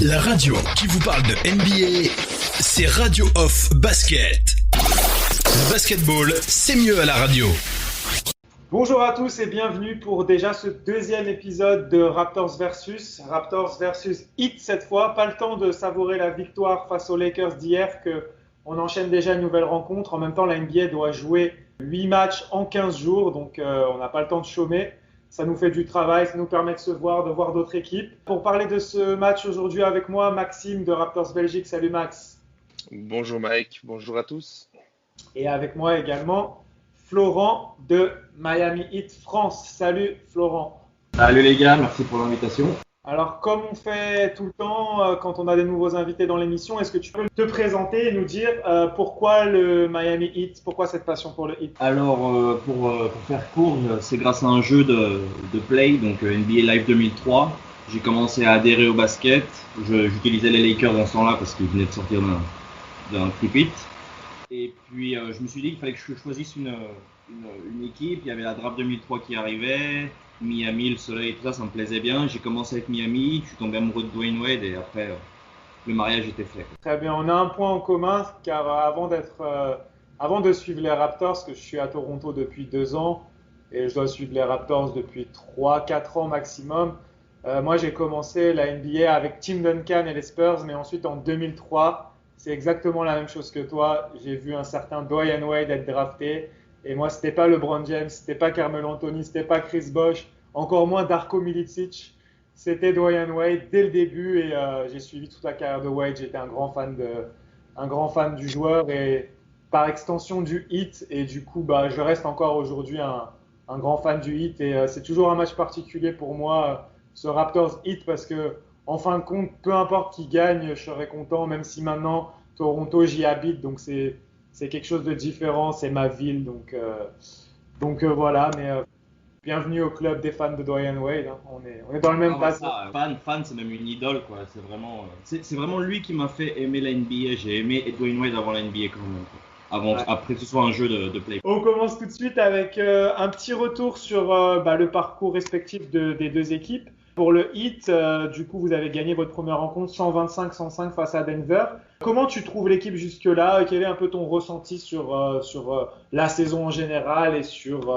La radio qui vous parle de NBA, c'est Radio Off Basket. Le basketball, c'est mieux à la radio. Bonjour à tous et bienvenue pour déjà ce deuxième épisode de Raptors versus Heat cette fois. Pas le temps de savourer la victoire face aux Lakers d'hier qu'on enchaîne déjà une nouvelle rencontre. En même temps, la NBA doit jouer 8 matchs en 15 jours, donc on n'a pas le temps de chômer. Ça nous fait du travail, ça nous permet de se voir, de voir d'autres équipes. Pour parler de ce match aujourd'hui avec moi, Maxime de Raptors Belgique. Salut Max. Bonjour Mike, bonjour à tous. Et avec moi également, Florent de Miami Heat France. Salut Florent. Salut les gars, merci pour l'invitation. Alors comme on fait tout le temps quand on a des nouveaux invités dans l'émission, est-ce que tu peux te présenter et nous dire pourquoi le Miami Heat, pourquoi cette passion pour le Heat? Alors pour faire court, c'est grâce à un jeu de play, donc NBA Live 2003. J'ai commencé à adhérer au basket. J'utilisais les Lakers dans ce temps-là parce qu'ils venaient de sortir d'un trip-hit. Et puis je me suis dit qu'il fallait que je choisisse une équipe. Il y avait la draft 2003 qui arrivait, Miami, le soleil, tout ça, ça me plaisait bien. J'ai commencé avec Miami, je suis tombé amoureux de Dwayne Wade et après le mariage était fait. Très bien, on a un point en commun car avant de suivre les Raptors, parce que je suis à Toronto depuis 2 ans et je dois suivre les Raptors depuis 3-4 ans maximum. Moi j'ai commencé la NBA avec Tim Duncan et les Spurs, mais ensuite en 2003, c'est exactement la même chose que toi. J'ai vu un certain Dwayne Wade être drafté. Et moi, c'était pas LeBron James, c'était pas Carmelo Anthony, c'était pas Chris Bosh, encore moins Darko Milicic. C'était Dwayne Wade dès le début et j'ai suivi toute la carrière de Wade. J'étais un grand fan du joueur et par extension du Heat. Et du coup, je reste encore aujourd'hui un grand fan du Heat. Et c'est toujours un match particulier pour moi, ce Raptors Heat, parce que en fin de compte, peu importe qui gagne, je serai content, même si maintenant Toronto, j'y habite, donc c'est quelque chose de différent, c'est ma ville, donc voilà, mais bienvenue au club des fans de Dwayne Wade, hein. On est dans le même bateau. Fan, c'est même une idole, quoi. C'est vraiment lui qui m'a fait aimer la NBA. J'ai aimé Dwayne Wade avant la NBA quand même, quoi. Après que ce soit un jeu de play. On commence tout de suite avec un petit retour sur le parcours respectif des deux équipes. Pour le Heat, du coup, vous avez gagné votre première rencontre 125-105 face à Denver. Comment tu trouves l'équipe jusque-là? Quel est un peu ton ressenti sur la saison en général et sur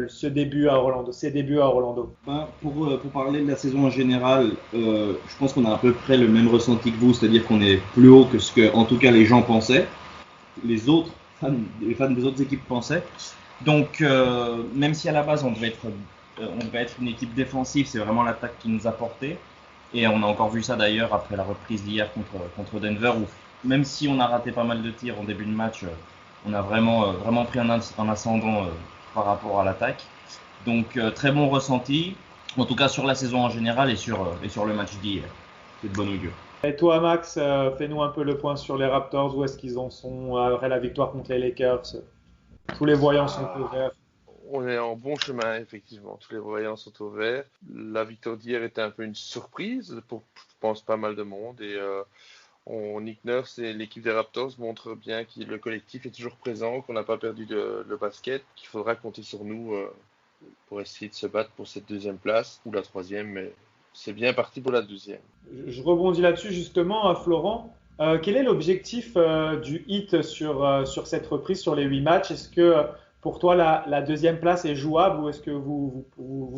ces débuts à Orlando? Pour parler de la saison en général, je pense qu'on a à peu près le même ressenti que vous, c'est-à-dire qu'on est plus haut que ce que, en tout cas, les gens pensaient. Les fans des autres équipes pensaient. Donc, même si à la base on devait être une équipe défensive, c'est vraiment l'attaque qui nous a porté. Et on a encore vu ça d'ailleurs après la reprise d'hier contre Denver, où même si on a raté pas mal de tirs en début de match, on a vraiment pris un ascendant par rapport à l'attaque. Donc très bon ressenti, en tout cas sur la saison en général et sur le match d'hier. C'est de bon augure. Et toi Max, fais-nous un peu le point sur les Raptors, où est-ce qu'ils en sont après la victoire contre les Lakers? Tous les voyants sont au vert. On est en bon chemin, effectivement. Tous les voyants sont au vert. La victoire d'hier était un peu une surprise pour, je pense, pas mal de monde. Et Nick Nurse et l'équipe des Raptors montrent bien que le collectif est toujours présent, qu'on n'a pas perdu le basket, qu'il faudra compter sur nous pour essayer de se battre pour cette deuxième place ou la troisième. Mais c'est bien parti pour la deuxième. Je rebondis là-dessus justement, Florent. Quel est l'objectif du Heat sur cette reprise, sur les 8 matchs? Est-ce que pour toi, la deuxième place est jouable ou est-ce que vous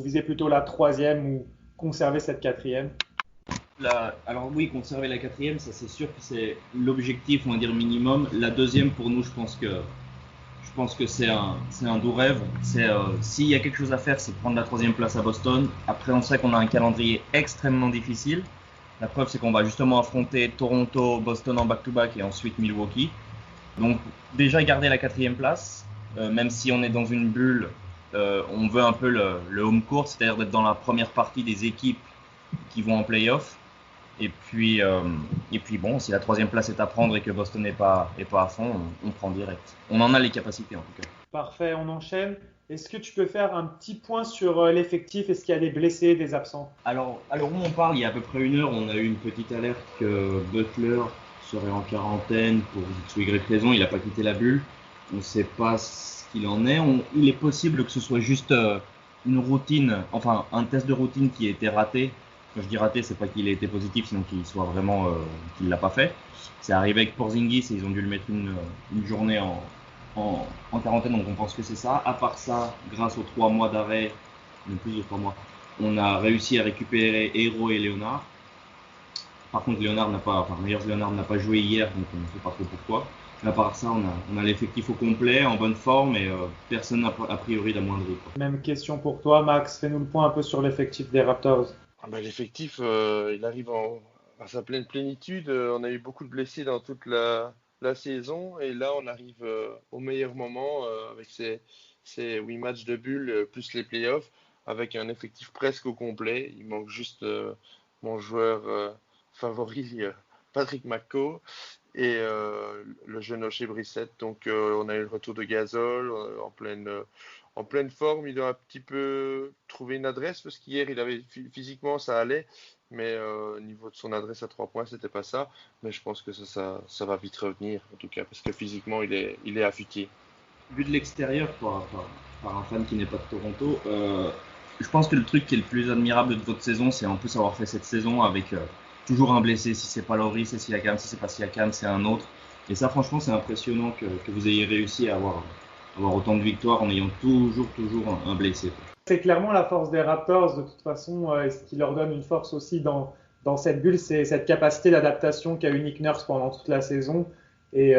visez plutôt la troisième ou conserver cette quatrième? Alors oui, conserver la quatrième, ça c'est sûr que c'est l'objectif, on va dire minimum. La deuxième, pour nous, je pense que c'est un doux rêve. S'il y a quelque chose à faire, c'est prendre la troisième place à Boston. Après, on sait qu'on a un calendrier extrêmement difficile. La preuve, c'est qu'on va justement affronter Toronto, Boston en back-to-back et ensuite Milwaukee. Donc déjà garder la quatrième place. Même si on est dans une bulle, on veut un peu le home court, c'est-à-dire d'être dans la première partie des équipes qui vont en play-off. Et puis bon, si la troisième place est à prendre et que Boston n'est pas à fond, on prend direct. On en a les capacités en tout cas. Parfait, on enchaîne. Est-ce que tu peux faire un petit point sur l'effectif? Est-ce qu'il y a des blessés, des absents? Alors où on parle, il y a à peu près 1 heure, on a eu une petite alerte que Butler serait en quarantaine pour X ou Y raison, il n'a pas quitté la bulle. On ne sait pas ce qu'il en est. Il est possible que ce soit juste une routine, enfin un test de routine qui a été raté Quand je dis raté, c'est pas qu'il ait été positif, sinon qu'il soit vraiment qu'il l'a pas fait. C'est arrivé avec Porzingis et ils ont dû le mettre une journée en quarantaine, donc on pense que c'est ça. À part ça, grâce aux 3 mois d'arrêt, même plus de 3 mois, on a réussi à récupérer Herro et Léonard. Par contre, Meyers Leonard n'a pas joué hier, donc on ne sait pas trop pourquoi. Mais à part ça, on a l'effectif au complet, en bonne forme, et personne n'a a priori d'amoindri. Même question pour toi, Max. Fais-nous le point un peu sur l'effectif des Raptors. L'effectif, il arrive à sa pleine plénitude. On a eu beaucoup de blessés dans toute la saison, et là, on arrive au meilleur moment avec ces 8 matchs de bulle, plus les playoffs, avec un effectif presque au complet. Il manque juste mon joueur favori, Patrick McCaw, et le jeune Oshae Brissett. Donc on a eu le retour de Gasol en pleine forme. Il doit un petit peu trouver une adresse, parce qu'hier physiquement ça allait, mais au niveau de son adresse à 3 points, c'était pas ça. Mais je pense que ça va vite revenir, en tout cas, parce que physiquement il est affûté. Vu de l'extérieur, par un fan qui n'est pas de Toronto, je pense que le truc qui est le plus admirable de votre saison, c'est en plus avoir fait cette saison avec toujours un blessé. Si c'est pas Lowry, c'est Siakam. Si c'est pas Siakam, c'est un autre. Et ça, franchement, c'est impressionnant que vous ayez réussi à avoir autant de victoires en ayant toujours un blessé. C'est clairement la force des Raptors, de toute façon, et ce qui leur donne une force aussi dans cette bulle, c'est cette capacité d'adaptation qu'a eu Nick Nurse pendant toute la saison. Et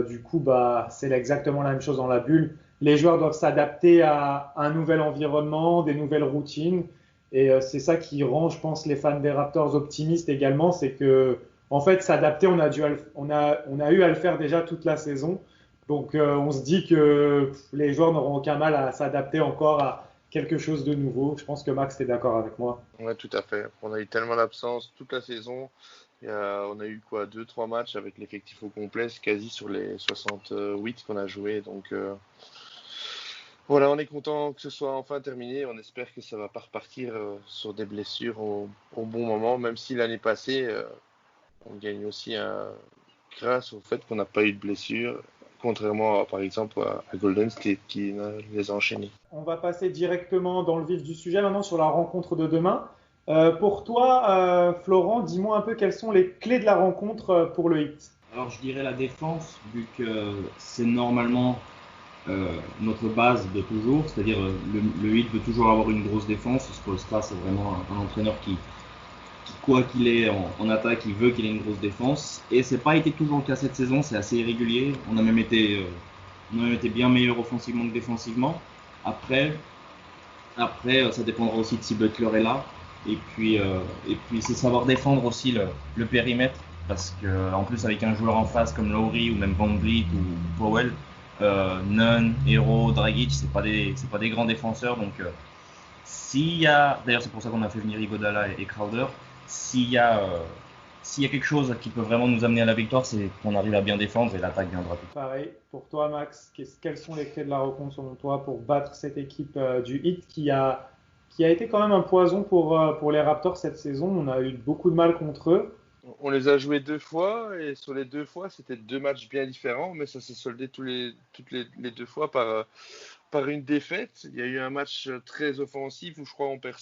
du coup, c'est exactement la même chose dans la bulle. Les joueurs doivent s'adapter à un nouvel environnement, des nouvelles routines. Et c'est ça qui rend, je pense, les fans des Raptors optimistes également. C'est que, en fait, s'adapter, on a eu à le faire déjà toute la saison. Donc, on se dit que les joueurs n'auront aucun mal à s'adapter encore à quelque chose de nouveau. Je pense que Max, est d'accord avec moi. Ouais, tout à fait. On a eu tellement d'absence toute la saison. On a eu 2-3 matchs avec l'effectif au complet, c'est quasi sur les 68 qu'on a joué. Donc voilà, on est content que ce soit enfin terminé. On espère que ça va pas repartir sur des blessures au bon moment, même si l'année passée, on gagne aussi grâce au fait qu'on n'a pas eu de blessures, contrairement par exemple à Golden State qui les a enchaînés. On va passer directement dans le vif du sujet maintenant sur la rencontre de demain. Pour toi, Florent, dis-moi un peu quelles sont les clés de la rencontre pour le Heat. Alors je dirais la défense, vu que c'est normalement notre base de toujours, c'est-à-dire le Heat veut toujours avoir une grosse défense. Spoelstra, c'est vraiment un entraîneur qui quoi qu'il est en attaque, il veut qu'il ait une grosse défense. Et c'est pas été toujours le cas cette saison, c'est assez irrégulier. On a même été bien meilleur offensivement que défensivement. Après, ça dépendra aussi de si Butler est là. Et puis c'est savoir défendre aussi le périmètre, parce que en plus avec un joueur en face comme Lowry ou même Van Vliet ou Powell, Nunn, Herro, Dragic, c'est pas des grands défenseurs. Donc d'ailleurs c'est pour ça qu'on a fait venir Iguodala et Crowder. S'il y a quelque chose qui peut vraiment nous amener à la victoire, c'est qu'on arrive à bien défendre et l'attaque viendra tout. Pareil, pour toi Max, quelles sont les clés de la rencontre selon toi pour battre cette équipe du Heat qui a été quand même un poison pour les Raptors cette saison? On a eu beaucoup de mal contre eux. On les a joués 2 fois, et sur les 2 fois, c'était 2 matchs bien différents, mais ça s'est soldé toutes les 2 fois par une défaite. Il y a eu un match très offensif où je crois on perd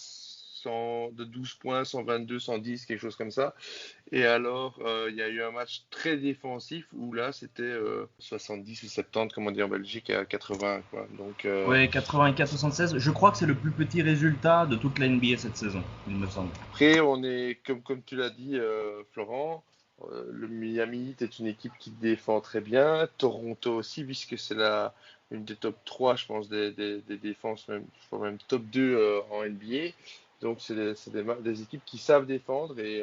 de 12 points, 122, 110, quelque chose comme ça. Et alors, il y a eu un match très défensif où là, c'était 70 ou 70, comme on dit en Belgique, à 80. Quoi. Donc, ouais, 84-76. Je crois que c'est le plus petit résultat de toute la NBA cette saison, il me semble. Après, on est, comme tu l'as dit, Florent, le Miami Heat est une équipe qui défend très bien. Toronto aussi, puisque c'est une des top 3, je pense, des défenses, même top 2 en NBA. Donc, c'est des équipes qui savent défendre et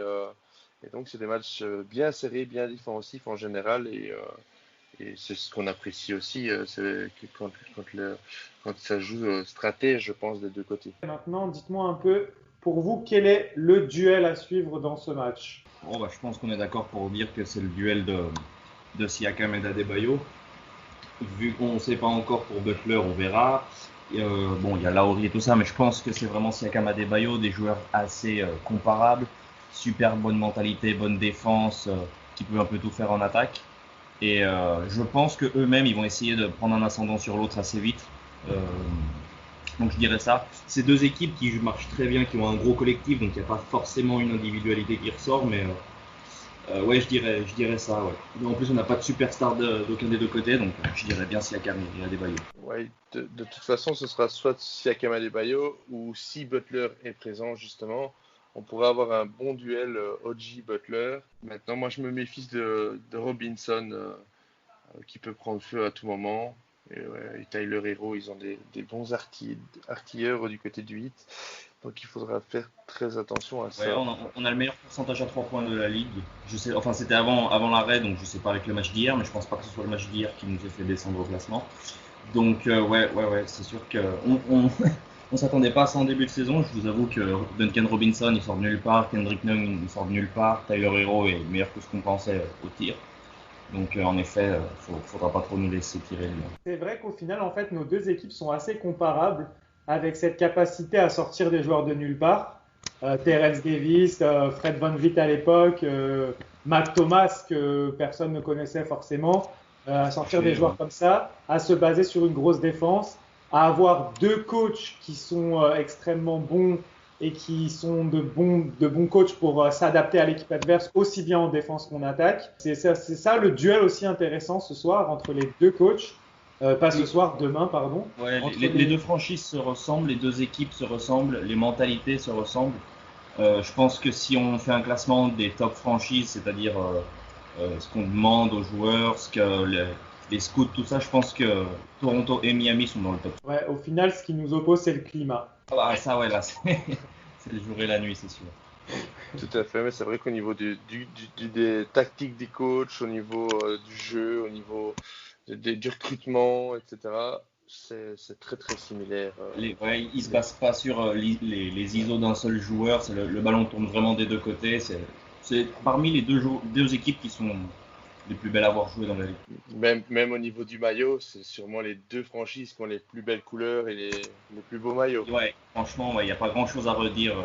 donc, c'est des matchs bien serrés, bien défensifs en général. Et c'est ce qu'on apprécie aussi, c'est que quand ça joue stratège, je pense, des deux côtés. Maintenant, dites-moi un peu, pour vous, quel est le duel à suivre dans ce match? Je pense qu'on est d'accord pour dire que c'est le duel de Siakam et d'Adebayo. Vu qu'on ne sait pas encore pour Butler, on verra. Il y a Lowry et tout ça, mais je pense que c'est vraiment Siakam, Adebayo, des joueurs assez comparables, super bonne mentalité, bonne défense, qui peuvent un peu tout faire en attaque. Et je pense qu'eux-mêmes, ils vont essayer de prendre un ascendant sur l'autre assez vite. Donc je dirais ça. Ces deux équipes qui marchent très bien, qui ont un gros collectif, donc il n'y a pas forcément une individualité qui ressort, mais ouais, je dirais ça. Ouais. En plus, on n'a pas de superstar d'aucun des deux côtés, donc je dirais bien Siakam et Adebayo. Ouais, de toute façon, ce sera soit Siakam Adebayo ou si Butler est présent justement, on pourrait avoir un bon duel OG-Butler. Maintenant, moi, je me méfie de Robinson qui peut prendre feu à tout moment. Et Tyler Hero, ils ont des bons artilleurs du côté du 8. Donc, il faudra faire très attention à ça. Ouais, on a le meilleur pourcentage à 3 points de la ligue. Je sais, enfin, c'était avant l'arrêt, donc je sais pas avec le match d'hier, mais je pense pas que ce soit le match d'hier qui nous ait fait descendre au classement. Donc, ouais, c'est sûr qu'on s'attendait pas à ça en début de saison. Je vous avoue que Duncan Robinson, il sort de nulle part. Kendrick Nunn, il sort de nulle part. Tyler Hero est meilleur que ce qu'on pensait au tir. Donc, en effet, faudra pas trop nous laisser tirer. C'est vrai qu'au final, en fait, nos deux équipes sont assez comparables avec cette capacité à sortir des joueurs de nulle part. Terrence Davis, Fred VanVleet à l'époque, Mac Thomas, que personne ne connaissait forcément, à sortir des joueurs comme ça, à se baser sur une grosse défense, à avoir deux coachs qui sont extrêmement bons et qui sont de bons coachs pour s'adapter à l'équipe adverse aussi bien en défense qu'en attaque. C'est ça le duel aussi intéressant ce soir entre les deux coachs. Pas ce soir, demain, pardon. Ouais, les deux franchises se ressemblent, les deux équipes se ressemblent, les mentalités se ressemblent. Je pense que si on fait un classement des top franchises, c'est-à-dire ce qu'on demande aux joueurs, ce que les scouts, tout ça, je pense que Toronto et Miami sont dans le top. Ouais, au final, ce qui nous oppose, c'est le climat. Ah, ça, ouais, là, c'est le jour et la nuit, c'est sûr. Tout à fait, mais c'est vrai qu'au niveau des tactiques des coachs, au niveau du jeu, au niveau du recrutement, etc., c'est très très similaire. Ouais, ils se basent pas sur les ISO d'un seul joueur, le ballon tourne vraiment des deux côtés. C'est parmi les deux équipes qui sont les plus belles à avoir joué dans la ligue. Même au niveau du maillot, c'est sûrement les deux franchises qui ont les plus belles couleurs et les plus beaux maillots. Ouais, franchement, il n'y a pas grand chose à redire.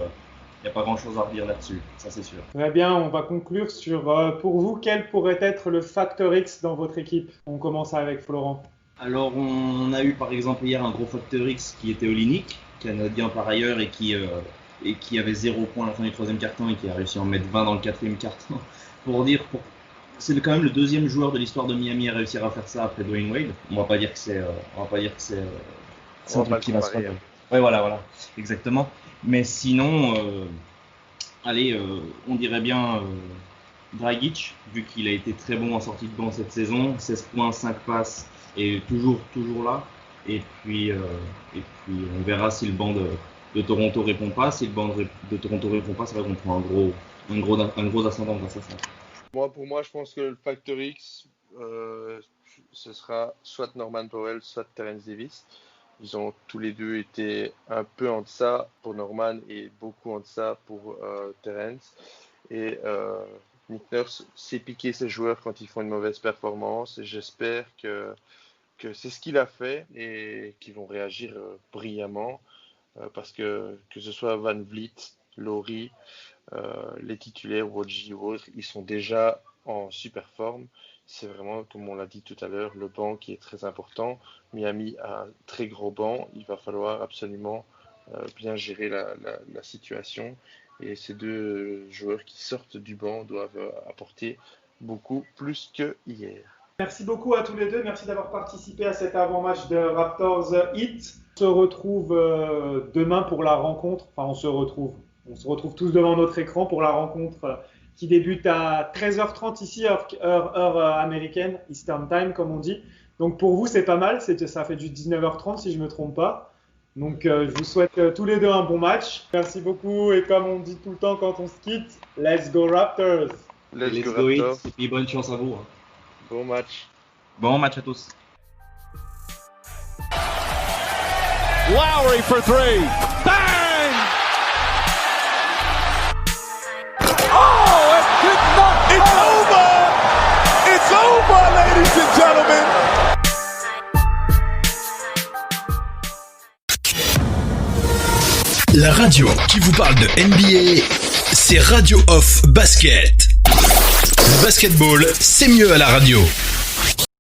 Il n'y a pas grand chose à redire là-dessus, ça c'est sûr. Très bien, on va conclure sur, pour vous, quel pourrait être le facteur X dans votre équipe? On commence avec Florent. Alors, on a eu par exemple hier un gros facteur X qui était Olynyk, canadien par ailleurs, et qui avait 0 points à la fin du troisième quart-temps et qui a réussi à en mettre 20 dans le quatrième quart-temps. C'est quand même le deuxième joueur de l'histoire de Miami à réussir à faire ça après Dwayne Wade. On va pas dire que c'est un truc qui va se faire. Ouais, voilà, exactement. Mais sinon, on dirait bien Dragic, vu qu'il a été très bon en sortie de banc cette saison, 16 points, 5 passes, et toujours là. Et puis on verra si le banc de Toronto répond pas. Si le banc de Toronto répond pas, c'est vrai qu'on prend un gros ascendant grâce à ça. Pour moi, je pense que le facteur X, ce sera soit Norman Powell, soit Terrence Davis. Ils ont tous les deux été un peu en deçà pour Norman et beaucoup en deçà pour Terrence. Et Nick Nurse sait piquer ses joueurs quand ils font une mauvaise performance. Et j'espère que c'est ce qu'il a fait et qu'ils vont réagir brillamment. Parce que ce soit VanVleet, Lowry, les titulaires, Woj ou autres, ils sont déjà en super forme. C'est vraiment, comme on l'a dit tout à l'heure, le banc qui est très important. Miami a un très gros banc. Il va falloir absolument bien gérer la situation. Et ces deux joueurs qui sortent du banc doivent apporter beaucoup plus que hier. Merci beaucoup à tous les deux. Merci d'avoir participé à cet avant-match de Raptors Heat. On se retrouve demain pour la rencontre. Enfin, on se retrouve tous devant notre écran pour la rencontre qui débute à 13h30 ici, heure américaine, Eastern Time, comme on dit. Donc pour vous, c'est pas mal. Ça fait du 19h30 si je ne me trompe pas. Donc je vous souhaite tous les deux un bon match. Merci beaucoup. Et comme on dit tout le temps quand on se quitte, let's go Raptors! Let's go Raptors. Et puis bonne chance à vous. Bon match. Bon match à tous. Lowry for three. Bang! Oh, it could not. It's over. It's over, ladies and gentlemen. La radio qui vous parle de NBA, c'est Radio Off Basket. Le basketball, c'est mieux à la radio.